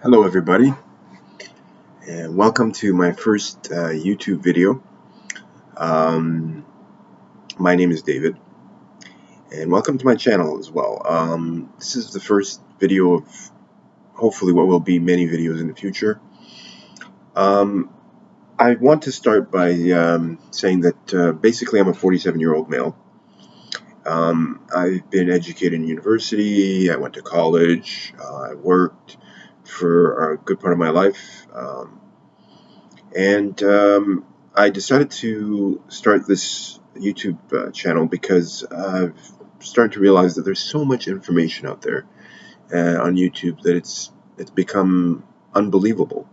Hello everybody, and welcome to my first YouTube video. Um, my name is David, and welcome to my channel as well. This is the first video of hopefully what will be many videos in the future. Um, I want to start by saying that basically I'm a 47-year-old male. I've been educated in university, I went to college, I worked for a good part of my life. And I decided to start this YouTube channel because I've started to realize that there's so much information out there on YouTube that it's become unbelievable.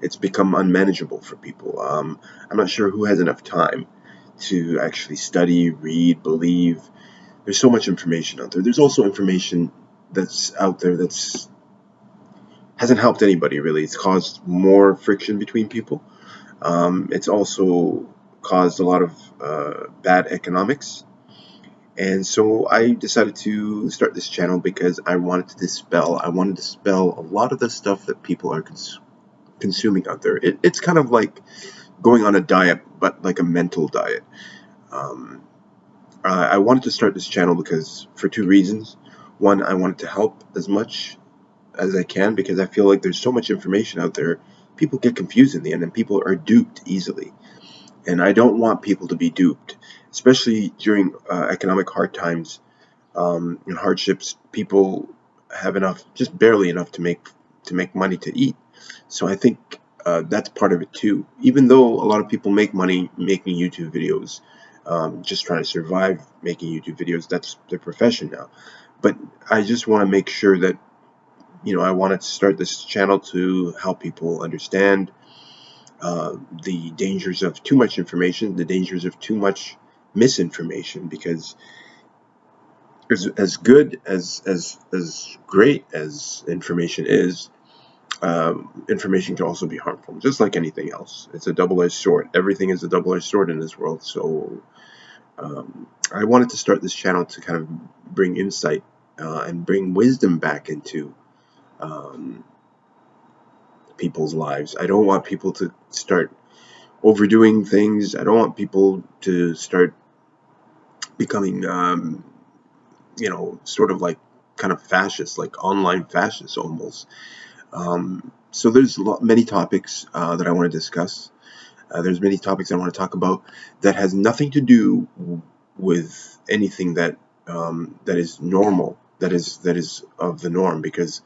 It's become unmanageable for people. I'm not sure who has enough time to actually study, read, believe. There's so much information out there. There's also information that's out there that's hasn't helped anybody really. It's caused more friction between people. It's also caused a lot of bad economics. And so I decided to start this channel because I wanted to dispel a lot of the stuff that people are consuming out there. It's kind of like going on a diet, but like a mental diet. Um, I wanted to start this channel because for two reasons. One, I wanted to help as much as I can because I feel like there's so much information out there. People get confused in the end, and people are duped easily. And I don't want people to be duped, especially during economic hard times and hardships. People have enough, just barely enough, to make money to eat. So I think that's part of it too. Even though a lot of people make money making YouTube videos, just trying to survive making YouTube videos, that's their profession now. But I just want to make sure that I wanted to start this channel to help people understand the dangers of too much information, the dangers of too much misinformation, because as good as great as information is, information can also be harmful, just like anything else. It's a double-edged sword. Everything is a double-edged sword in this world. So I wanted to start this channel to kind of bring insight and bring wisdom back into um, people's lives. I don't want people to start overdoing things. I don't want people to start becoming, sort of like kind of fascists, like online fascists almost. So there's many topics that I want to discuss. There's many topics I want to talk about that has nothing to do with anything that is normal, that is of the norm, because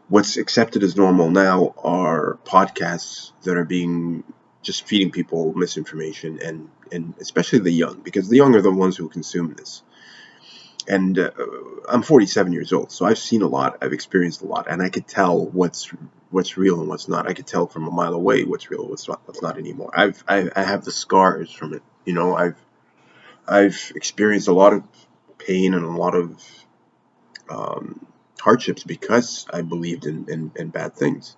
what's accepted as normal now are podcasts that are being just feeding people misinformation, and especially the young, because the young are the ones who consume this. And I'm 47 years old, so I've seen a lot, I've experienced a lot, and I could tell what's real and what's not. I could tell from a mile away what's real and what's not anymore. I have the scars from it. I've experienced a lot of pain and a lot of um, hardships because I believed in bad things.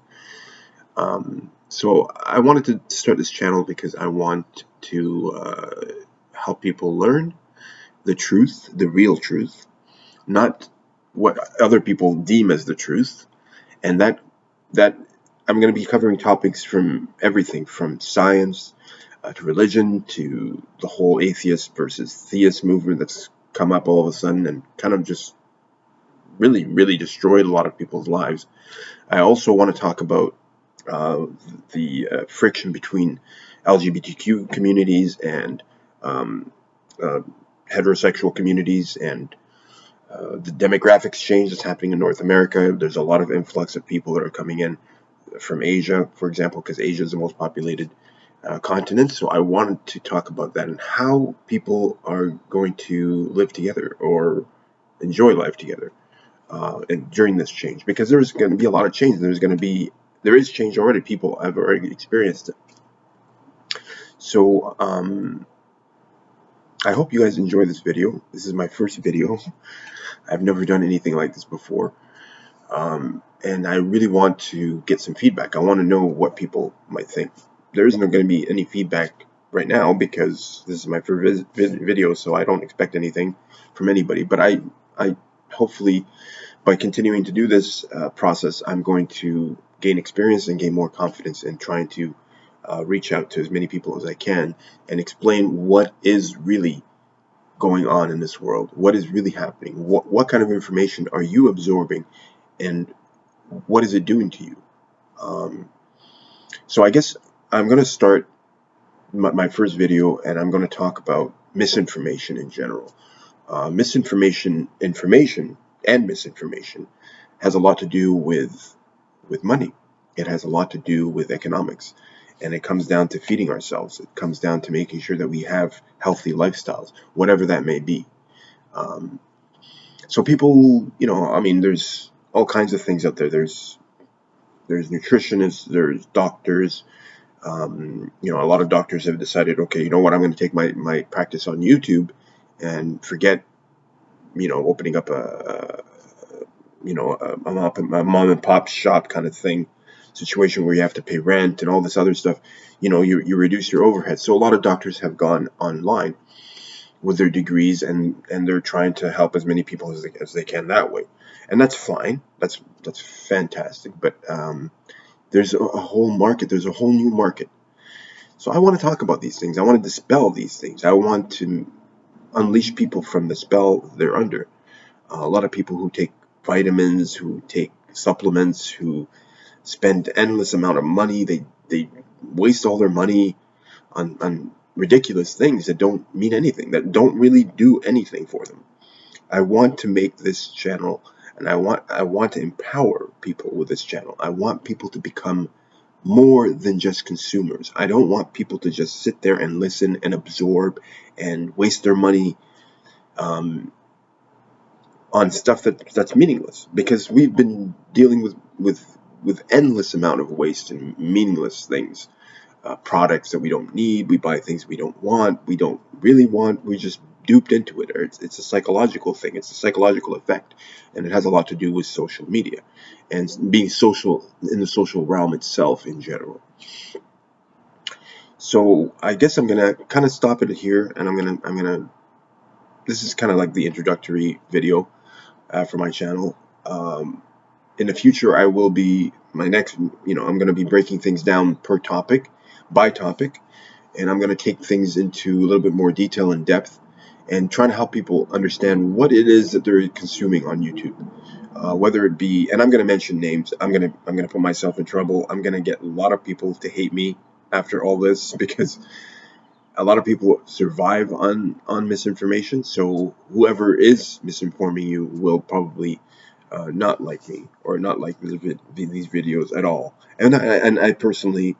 So I wanted to start this channel because I want to help people learn the truth, the real truth, not what other people deem as the truth. And that I'm going to be covering topics from everything from science to religion to the whole atheist versus theist movement that's come up all of a sudden and kind of just really, really destroyed a lot of people's lives. I also want to talk about the friction between LGBTQ communities and um, uh, heterosexual communities, and the demographics change that's happening in North America. There's a lot of influx of people that are coming in from Asia, for example, because Asia is the most populated continent. So I wanted to talk about that and how people are going to live together or enjoy life together and during this change, because there's going to be a lot of change. There is change already. People have already experienced it. So I hope you guys enjoy this video. This is my first video. I've never done anything like this before. And I really want to get some feedback. I want to know what people might think. There isn't going to be any feedback right now because this is my first video, so I don't expect anything from anybody. But I hopefully, by continuing to do this process, I'm going to gain experience and gain more confidence in trying to reach out to as many people as I can and explain what is really going on in this world, what is really happening, what kind of information are you absorbing, and what is it doing to you. Um, so I guess I'm going to start my first video, and I'm going to talk about misinformation in general. Information, and misinformation has a lot to do with money. It has a lot to do with economics, and it comes down to feeding ourselves. It comes down to making sure that we have healthy lifestyles, whatever that may be. Um, so people, I mean, there's all kinds of things out there. There's nutritionists, there's doctors. A lot of doctors have decided, okay, you know what, I'm going to take my practice on YouTube and forget, opening up a mom and pop shop kind of thing, situation where you have to pay rent and all this other stuff. You reduce your overhead. So a lot of doctors have gone online with their degrees, and they're trying to help as many people as they can that way. And that's fine. That's fantastic. But there's a whole market. There's a whole new market. So I want to talk about these things. I want to dispel these things. I want to unleash people from the spell they're under. A lot of people who take vitamins, who take supplements, who spend endless amount of money. They waste all their money on ridiculous things that don't mean anything, that don't really do anything for them. I want to make this channel, and I want to empower people with this channel. I want people to become more than just consumers. I don't want people to just sit there and listen and absorb and waste their money on stuff that's meaningless, because we've been dealing with endless amount of waste and meaningless things, products that we don't need. We buy things we don't want, we don't really want, we just duped into it. Or it's a psychological thing, it's a psychological effect, and it has a lot to do with social media and being social in the social realm itself in general. So I guess I'm gonna kind of stop it here, and I'm gonna this is kind of like the introductory video for my channel. In the future, I will be I'm going to be breaking things down per topic, by topic, and I'm going to take things into a little bit more detail and depth, and trying to help people understand what it is that they're consuming on YouTube. Whether it be, and I'm going to mention names. I'm going to put myself in trouble. I'm going to get a lot of people to hate me after all this, because a lot of people survive on misinformation. So whoever is misinforming you will probably not like me, or not like these videos at all. And I personally,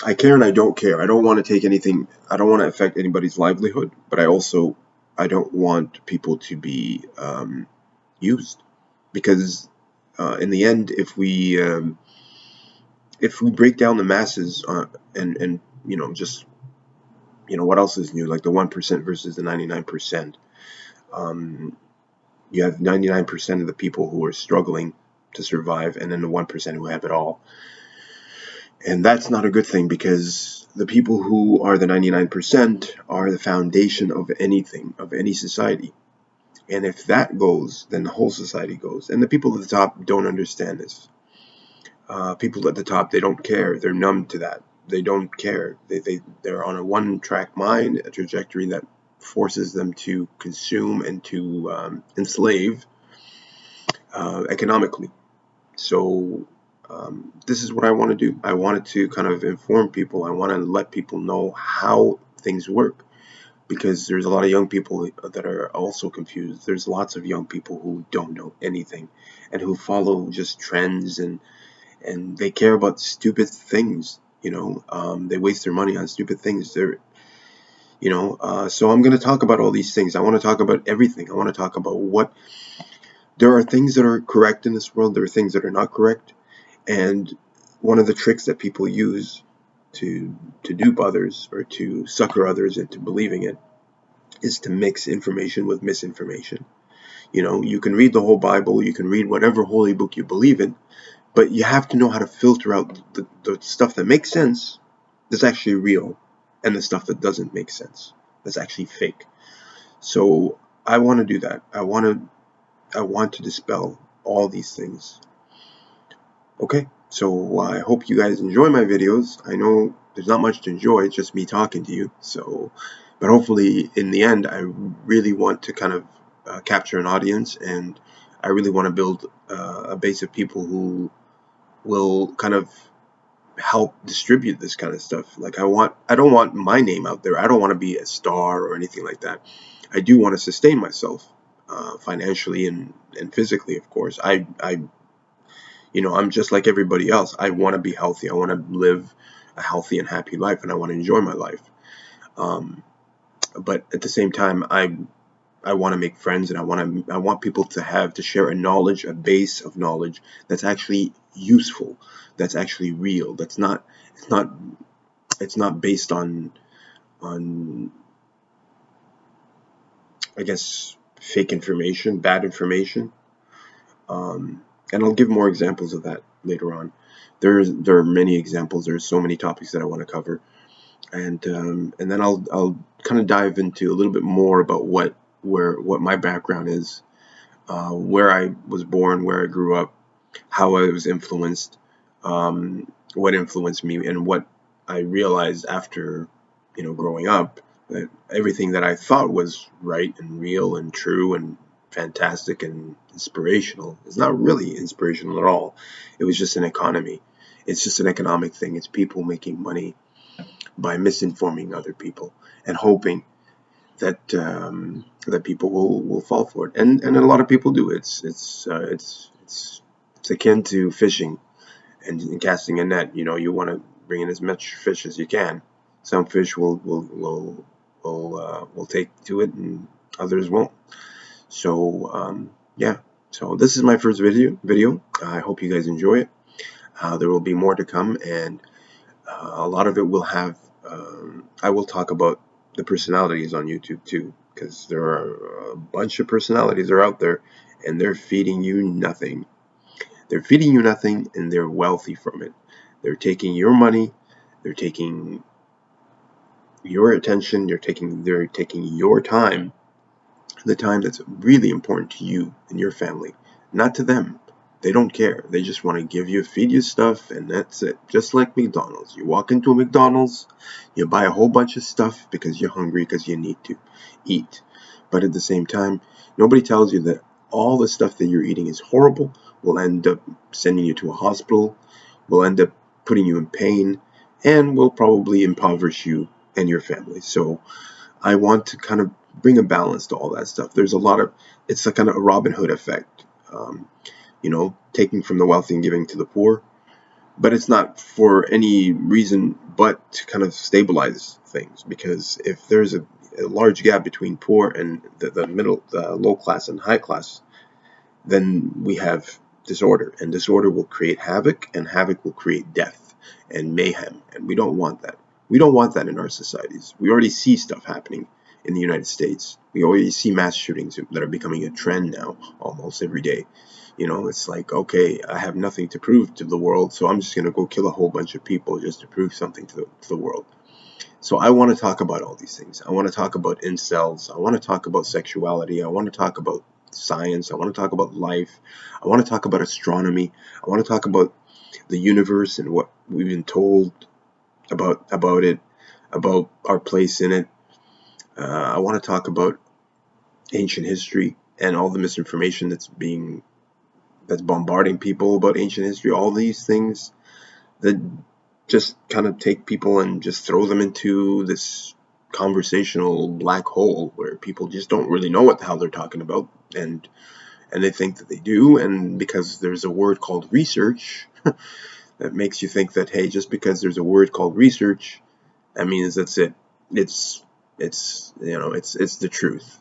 I care and I don't care. I don't want to take anything. I don't want to affect anybody's livelihood, but I don't want people to be used, because in the end, if we break down the masses, and just what else is new, like the 1% versus the 99%. You have 99% of the people who are struggling to survive, and then the 1% who have it all. And that's not a good thing, because the people who are the 99% are the foundation of anything, of any society. And if that goes, then the whole society goes. And the people at the top don't understand this. People at the top, they don't care. They're numb to that. They don't care. They're on a one-track mind, a trajectory that forces them to consume and to enslave economically. So this is what I want to do. I wanted to kind of inform people. I want to let people know how things work, because there's a lot of young people that are also confused. There's lots of young people who don't know anything, and who follow just trends, and they care about stupid things. They waste their money on stupid things. So I'm going to talk about all these things. I want to talk about everything. I want to talk about what there are things that are correct in this world. There are things that are not correct. And one of the tricks that people use to dupe others, or to sucker others into believing it, is to mix information with misinformation. You can read the whole Bible, you can read whatever holy book you believe in, but you have to know how to filter out the stuff that makes sense, that's actually real, and the stuff that doesn't make sense, that's actually fake. So I want to do that. I want to I want to dispel all these things. Okay, so I hope you guys enjoy my videos. I know there's not much to enjoy, it's just me talking to you. So, but hopefully in the end, I really want to kind of capture an audience, and I really want to build a base of people who will kind of help distribute this kind of stuff. Like I don't want my name out there. I don't want to be a star or anything like that. I do want to sustain myself financially and physically, of course. I'm just like everybody else. I want to be healthy. I want to live a healthy and happy life, and I want to enjoy my life. Um, but at the same time, I want to make friends, and I want people to share a base of knowledge that's actually useful, that's actually real, that's not it's not it's not based on I guess fake information, bad information. And I'll give more examples of that later on. There are many examples. There's so many topics that I want to cover, and then I'll kind of dive into a little bit more about what my background is, where I was born, where I grew up, how I was influenced, what influenced me, and what I realized after, growing up, that everything that I thought was right and real and true and fantastic and inspirational is not really inspirational at all. It was just an economy. It's just an economic thing. It's people making money by misinforming other people and hoping that people will fall for it, and a lot of people do. It's akin to fishing and casting a net. You want to bring in as much fish as you can. Some fish will take to it, and others won't. So yeah. So this is my first video. I hope you guys enjoy it. There will be more to come, and a lot of it will have. I will talk about the personalities on YouTube too, because there are a bunch of personalities that are out there, and they're feeding you nothing. They're feeding you nothing, and they're wealthy from it. They're taking your money. They're taking your attention. They're taking your time, the time that's really important to you and your family, not to them. They don't care. They just want to feed you stuff, and that's it. Just like McDonald's. You walk into a McDonald's, you buy a whole bunch of stuff because you're hungry, because you need to eat. But at the same time, nobody tells you that all the stuff that you're eating is horrible, will end up sending you to a hospital, will end up putting you in pain, and will probably impoverish you and your family. So I want to kind of bring a balance to all that stuff. It's a kind of a Robin Hood effect, taking from the wealthy and giving to the poor. But it's not for any reason but to kind of stabilize things, because if there's a large gap between poor and the low class and high class, then we have disorder, and disorder will create havoc, and havoc will create death and mayhem, and we don't want that. We don't want that in our societies. We already see stuff happening in the United States. We already see mass shootings that are becoming a trend now almost every day. It's like, okay, I have nothing to prove to the world, so I'm just going to go kill a whole bunch of people just to prove something to the world. So I want to talk about all these things. I want to talk about incels. I want to talk about sexuality. I want to talk about science. I want to talk about life. I want to talk about astronomy. I want to talk about the universe and what we've been told about it, about our place in it. I want to talk about ancient history and all the misinformation that's bombarding people about ancient history. All these things that just kind of take people and just throw them into this conversational black hole where people just don't really know what the hell they're talking about, and they think that they do, and because there's a word called research that makes you think that, hey, just because there's a word called research, that means that's it. It's the truth.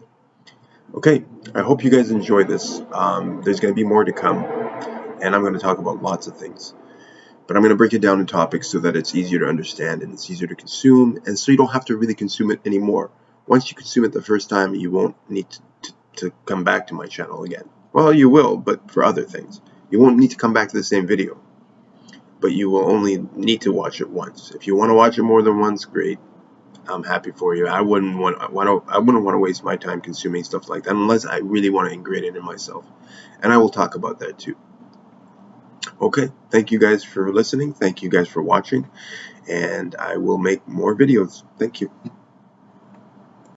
Okay, I hope you guys enjoy this. There's going to be more to come, and I'm going to talk about lots of things. But I'm going to break it down in topics so that it's easier to understand and it's easier to consume, and so you don't have to really consume it anymore. Once you consume it the first time, you won't need to come back to my channel again. Well, you will, but for other things. You won't need to come back to the same video, but you will only need to watch it once. If you want to watch it more than once, great. I'm happy for you. I wouldn't want to waste my time consuming stuff like that unless I really want to ingrain it in myself. And I will talk about that too. Okay, thank you guys for listening. Thank you guys for watching, and I will make more videos. Thank you.